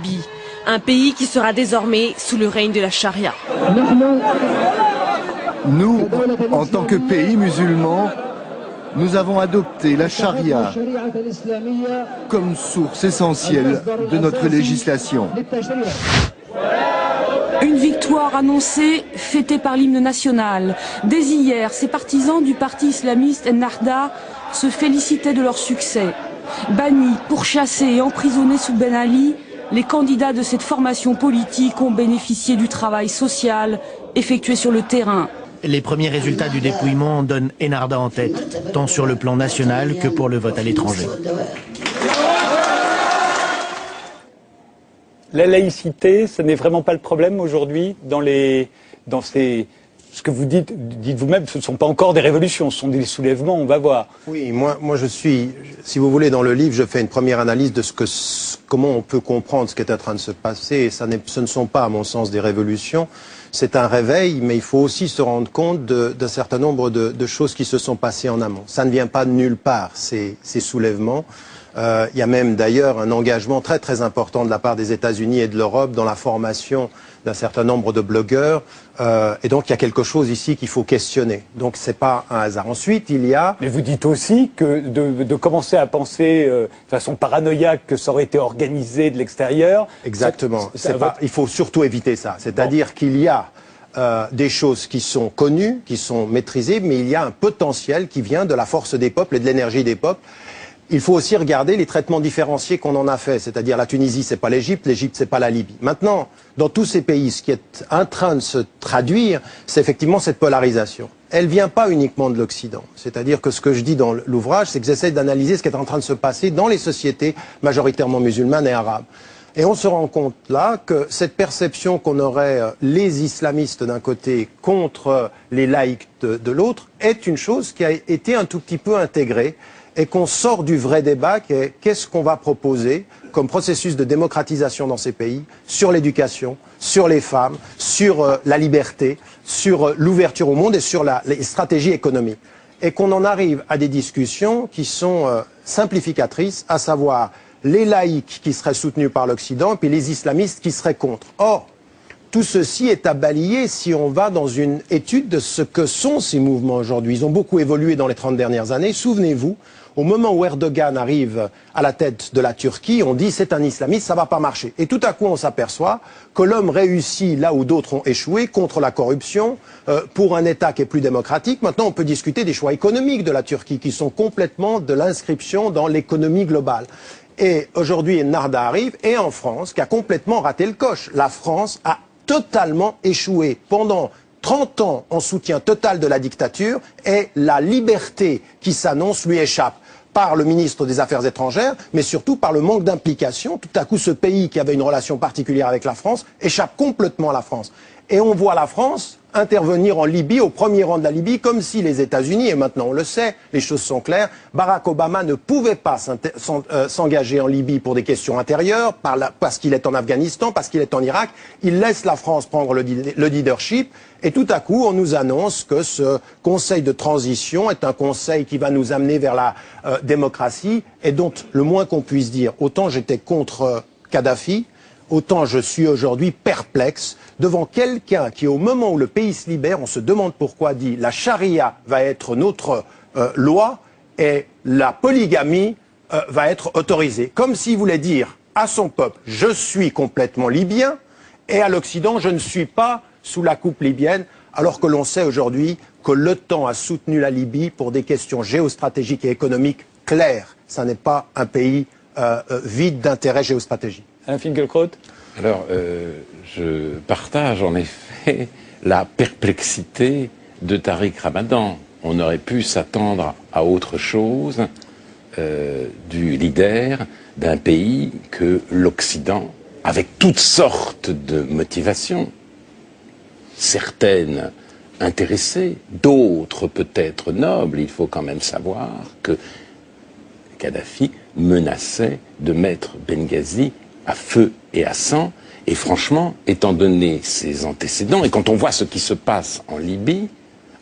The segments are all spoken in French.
Libye, un pays qui sera désormais sous le règne de la charia. Nous, en tant que pays musulman, nous avons adopté la charia comme source essentielle de notre législation. Une victoire annoncée, fêtée par l'hymne national. Dès hier, ces partisans du parti islamiste Ennahda se félicitaient de leur succès. Bannis, pourchassés et emprisonnés sous Ben Ali, les candidats de cette formation politique ont bénéficié du travail social effectué sur le terrain. Les premiers résultats du dépouillement donnent Ennahda en tête, tant sur le plan national que pour le vote à l'étranger. La laïcité, ce n'est vraiment pas le problème aujourd'hui ce que vous dites vous-même, ce ne sont pas encore des révolutions, ce sont des soulèvements, on va voir. Oui, moi je suis, si vous voulez, dans le livre, je fais une première analyse de comment on peut comprendre ce qui est en train de se passer. Et ce ne sont pas, à mon sens, des révolutions. C'est un réveil, mais il faut aussi se rendre compte d'un certain nombre de choses qui se sont passées en amont. Ça ne vient pas de nulle part, ces soulèvements. Il y a même d'ailleurs un engagement très très important de la part des États-Unis et de l'Europe dans la formation d'un certain nombre de blogueurs. Et donc il y a quelque chose ici qu'il faut questionner. Donc c'est pas un hasard. Ensuite il y a... Mais vous dites aussi que de commencer à penser de façon paranoïaque que ça aurait été organisé de l'extérieur... Exactement. Il faut surtout éviter ça. C'est-à-dire qu'il y a des choses qui sont connues, qui sont maîtrisées, mais il y a un potentiel qui vient de la force des peuples et de l'énergie des peuples. Il faut aussi regarder les traitements différenciés qu'on en a fait, c'est-à-dire la Tunisie, c'est pas l'Égypte c'est pas la Libye. Maintenant, dans tous ces pays, ce qui est en train de se traduire, c'est effectivement cette polarisation. Elle vient pas uniquement de l'Occident. C'est-à-dire que ce que je dis dans l'ouvrage, c'est que j'essaie d'analyser ce qui est en train de se passer dans les sociétés majoritairement musulmanes et arabes. Et on se rend compte là que cette perception qu'on aurait les islamistes d'un côté contre les laïcs de l'autre est une chose qui a été un tout petit peu intégrée et qu'on sort du vrai débat qui est qu'est-ce qu'on va proposer comme processus de démocratisation dans ces pays sur l'éducation, sur les femmes, sur la liberté, sur l'ouverture au monde et sur les stratégies économiques. Et qu'on en arrive à des discussions qui sont simplificatrices, à savoir les laïcs qui seraient soutenus par l'Occident, puis les islamistes qui seraient contre. Or, tout ceci est à balayer si on va dans une étude de ce que sont ces mouvements aujourd'hui. Ils ont beaucoup évolué dans les 30 dernières années. Souvenez-vous, au moment où Erdogan arrive à la tête de la Turquie, on dit c'est un islamiste, ça va pas marcher. Et tout à coup, on s'aperçoit que l'homme réussit là où d'autres ont échoué, contre la corruption, pour un État qui est plus démocratique. Maintenant, on peut discuter des choix économiques de la Turquie, qui sont complètement de l'inscription dans l'économie globale. Et aujourd'hui, Ennahda arrive, et en France, qui a complètement raté le coche. La France a totalement échoué pendant 30 ans en soutien total de la dictature, et la liberté qui s'annonce lui échappe par le ministre des Affaires étrangères, mais surtout par le manque d'implication. Tout à coup, ce pays qui avait une relation particulière avec la France échappe complètement à la France. Et on voit la France intervenir en Libye, au premier rang de la Libye, comme si les États-Unis, et maintenant on le sait, les choses sont claires, Barack Obama ne pouvait pas s'engager en Libye pour des questions intérieures, parce qu'il est en Afghanistan, parce qu'il est en Irak. Il laisse la France prendre le leadership, et tout à coup on nous annonce que ce conseil de transition est un conseil qui va nous amener vers la démocratie, et dont le moins qu'on puisse dire, autant j'étais contre Kadhafi, autant je suis aujourd'hui perplexe devant quelqu'un qui, au moment où le pays se libère, on se demande pourquoi, dit la charia va être notre loi et la polygamie va être autorisée. Comme s'il voulait dire à son peuple, je suis complètement libyen, et à l'Occident, je ne suis pas sous la coupe libyenne, alors que l'on sait aujourd'hui que l'OTAN a soutenu la Libye pour des questions géostratégiques et économiques claires. Ça n'est pas un pays vide d'intérêt géostratégique. Alain Finkielkraut. Alors, je partage en effet la perplexité de Tariq Ramadan. On aurait pu s'attendre à autre chose du leader d'un pays que l'Occident, avec toutes sortes de motivations, certaines intéressées, d'autres peut-être nobles. Il faut quand même savoir que Kadhafi menaçait de mettre Benghazi à feu et à sang, et franchement, étant donné ses antécédents, et quand on voit ce qui se passe en Libye,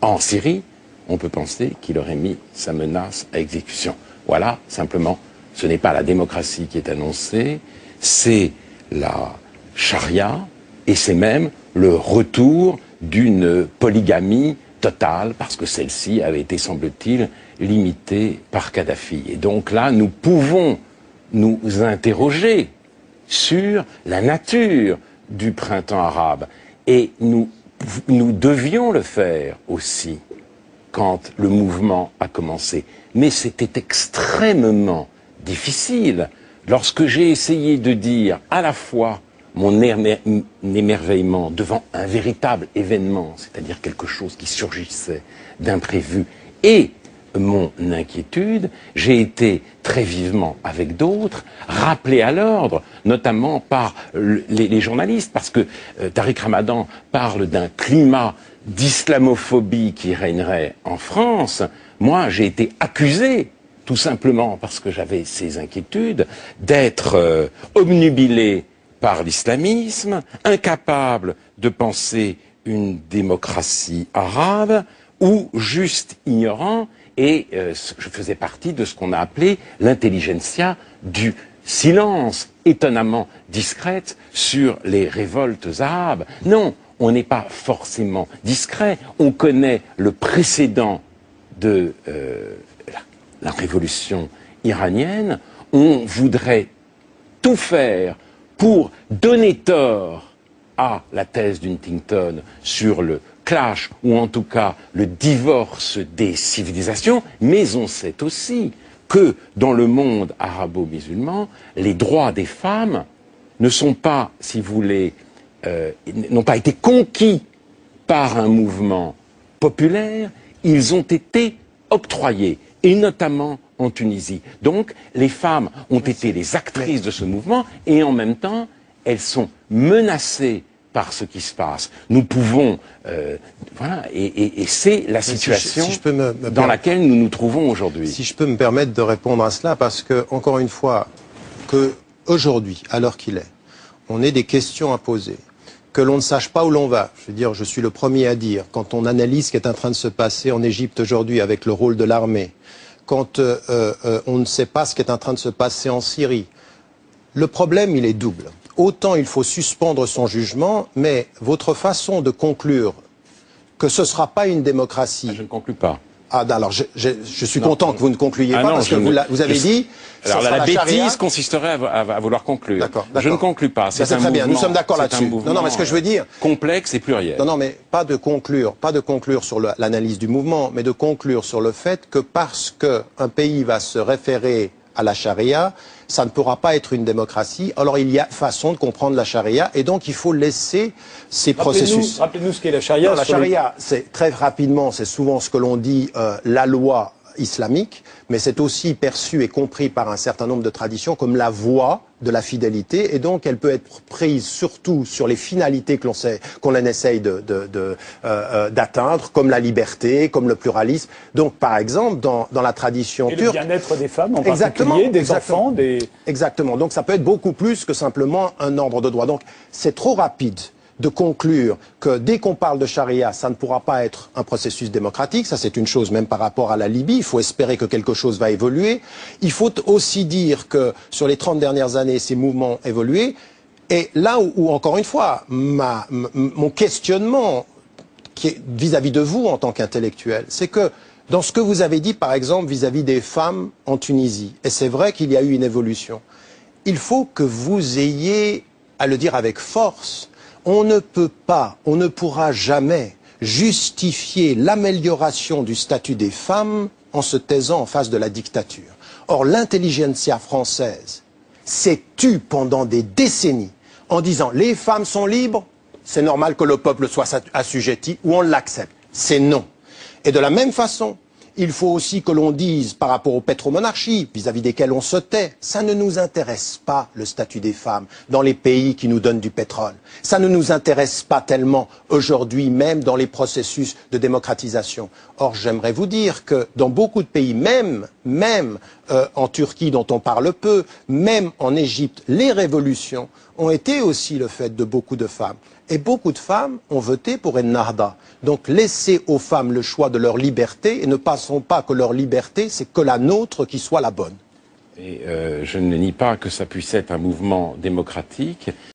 en Syrie, on peut penser qu'il aurait mis sa menace à exécution. Voilà, simplement, ce n'est pas la démocratie qui est annoncée, c'est la charia, et c'est même le retour d'une polygamie totale, parce que celle-ci avait été, semble-t-il, limitée par Kadhafi. Et donc là, nous pouvons nous interroger sur la nature du printemps arabe. Et nous devions le faire aussi quand le mouvement a commencé. Mais c'était extrêmement difficile lorsque j'ai essayé de dire à la fois mon émerveillement devant un véritable événement, c'est-à-dire quelque chose qui surgissait d'imprévu, et mon inquiétude, j'ai été très vivement avec d'autres, rappelé à l'ordre, notamment par les journalistes, parce que Tariq Ramadan parle d'un climat d'islamophobie qui régnerait en France. Moi, j'ai été accusé, tout simplement parce que j'avais ces inquiétudes, d'être obnubilé par l'islamisme, incapable de penser une démocratie arabe, ou juste ignorant, et je faisais partie de ce qu'on a appelé l'intelligentsia du silence, étonnamment discrète sur les révoltes arabes. Non, on n'est pas forcément discret, on connaît le précédent de la révolution iranienne, on voudrait tout faire pour donner tort à la thèse d'Huntington sur le clash, ou en tout cas le divorce des civilisations, mais on sait aussi que dans le monde arabo-musulman, les droits des femmes ne sont pas, si vous voulez, n'ont pas été conquis par un mouvement populaire, ils ont été octroyés, et notamment en Tunisie. Donc, les femmes ont été les actrices de ce mouvement, et en même temps, elles sont menacées par ce qui se passe. Nous pouvons... voilà, et c'est la situation dans laquelle nous nous trouvons aujourd'hui. Si je peux me permettre de répondre à cela, parce que, encore une fois, que aujourd'hui, à l'heure qu'il est, on ait des questions à poser, que l'on ne sache pas où l'on va. Je veux dire, je suis le premier à dire, quand on analyse ce qui est en train de se passer en Égypte aujourd'hui avec le rôle de l'armée, quand on ne sait pas ce qui est en train de se passer en Syrie, le problème, il est double. Autant il faut suspendre son jugement, mais votre façon de conclure que ce ne sera pas une démocratie... Je ne conclus pas. Ah, alors je suis content que vous ne concluiez pas, parce que vous avez dit... Alors la bêtise consisterait à vouloir conclure. D'accord. Je ne conclus pas. C'est très bien, nous sommes d'accord là-dessus. Non, mais ce que je veux dire... complexe et pluriel. Non, mais pas de conclure sur l'analyse du mouvement, mais de conclure sur le fait que parce qu'un pays va se référer à la charia, ça ne pourra pas être une démocratie. Alors il y a façon de comprendre la charia, et donc il faut laisser ces processus. Rappelez-nous ce qu'est la charia. Non, la charia, c'est très rapidement, c'est souvent ce que l'on dit la loi islamique, mais c'est aussi perçu et compris par un certain nombre de traditions comme la voie de la fidélité, et donc elle peut être prise surtout sur les finalités qu'on essaye d'atteindre, comme la liberté, comme le pluralisme. Donc par exemple, dans la tradition turque... le bien-être des femmes en particulier, des enfants, Exactement, donc ça peut être beaucoup plus que simplement un ordre de droit. Donc c'est trop rapide de conclure que dès qu'on parle de charia, ça ne pourra pas être un processus démocratique. Ça, c'est une chose, même par rapport à la Libye. Il faut espérer que quelque chose va évoluer. Il faut aussi dire que sur les 30 dernières années, ces mouvements ont évolué. Et là où encore une fois, mon questionnement vis-à-vis de vous en tant qu'intellectuel, c'est que dans ce que vous avez dit, par exemple, vis-à-vis des femmes en Tunisie, et c'est vrai qu'il y a eu une évolution, il faut que vous ayez à le dire avec force. On ne peut pas, on ne pourra jamais justifier l'amélioration du statut des femmes en se taisant en face de la dictature. Or, l'intelligentsia française s'est tue pendant des décennies en disant les femmes sont libres, c'est normal que le peuple soit assujetti, ou on l'accepte. C'est non. Et de la même façon, il faut aussi que l'on dise par rapport aux pétromonarchies, vis-à-vis desquelles on se tait, ça ne nous intéresse pas le statut des femmes dans les pays qui nous donnent du pétrole. Ça ne nous intéresse pas tellement aujourd'hui, même dans les processus de démocratisation. Or, j'aimerais vous dire que dans beaucoup de pays, même en Turquie dont on parle peu, même en Égypte, les révolutions ont été aussi le fait de beaucoup de femmes. Et beaucoup de femmes ont voté pour Ennahda. Donc laissez aux femmes le choix de leur liberté et ne pensons pas que leur liberté, c'est que la nôtre qui soit la bonne. Et je ne nie pas que ça puisse être un mouvement démocratique.